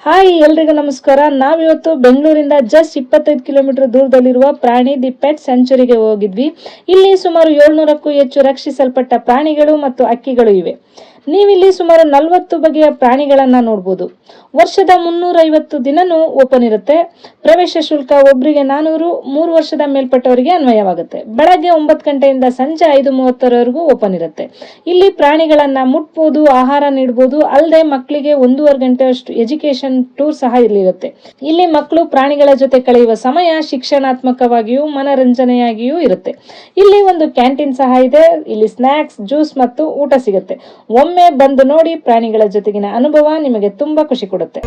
Hi ಎಲ್ರಿಗೂ ನಮಸ್ಕಾರ. ನಾವಿವತ್ತು ಬೆಂಗಳೂರಿಂದ ಜಸ್ಟ್ 25 ಕಿಲೋಮೀಟರ್ ದೂರದಲ್ಲಿರುವ ಪ್ರಾಣಿ ದಿ ಪೆಟ್ ಸೆಂಚುರಿಗೆ ಹೋಗಿದ್ವಿ. ಇಲ್ಲಿ ಸುಮಾರು 700ಕ್ಕೂ ಹೆಚ್ಚು ರಕ್ಷಿಸಲ್ಪಟ್ಟ ಪ್ರಾಣಿಗಳು ಮತ್ತು ಹಕ್ಕಿಗಳು ಇವೆ. ನೀವಿಲ್ಲಿ ಸುಮಾರು 40 ಬಗೆಯ ಪ್ರಾಣಿಗಳನ್ನ ನೋಡಬಹುದು. ವರ್ಷದ 350 ದಿನನೂ ಓಪನ್ ಇರುತ್ತೆ. ಪ್ರವೇಶ ಶುಲ್ಕ ಒಬ್ಬರಿಗೆ 400, 3 ವರ್ಷದ ಮೇಲ್ಪಟ್ಟವರಿಗೆ ಅನ್ವಯವಾಗುತ್ತೆ. ಬೆಳಗ್ಗೆ 9 ಗಂಟೆಯಿಂದ ಸಂಜೆ 5:30 ಓಪನ್ ಇರುತ್ತೆ. ಇಲ್ಲಿ ಪ್ರಾಣಿಗಳನ್ನ ಮುಟ್ಬೋದು, ಆಹಾರ ನೀಡಬಹುದು. ಅಲ್ಲದೆ ಮಕ್ಕಳಿಗೆ 1.5 ಗಂಟೆಯಷ್ಟು ಎಜುಕೇಶನ್ ಟೂರ್ ಸಹ ಇಲ್ಲಿರುತ್ತೆ. ಇಲ್ಲಿ ಮಕ್ಕಳು ಪ್ರಾಣಿಗಳ ಜೊತೆ ಕಳೆಯುವ ಸಮಯ ಶಿಕ್ಷಣಾತ್ಮಕವಾಗಿಯೂ ಮನರಂಜನೆಯಾಗಿಯೂ ಇರುತ್ತೆ. ಇಲ್ಲಿ ಒಂದು ಕ್ಯಾಂಟೀನ್ ಸಹ ಇದೆ. ಇಲ್ಲಿ ಸ್ನಾಕ್ಸ್, ಜ್ಯೂಸ್ ಮತ್ತು ಊಟ ಸಿಗುತ್ತೆ. ಒಮ್ಮೆ ಬಂದು ನೋಡಿ, ಪ್ರಾಣಿಗಳ ಜೊತೆಗಿನ ಅನುಭವ ನಿಮಗೆ ತುಂಬಾ ಖುಷಿ ಕೊಡುತ್ತೆ.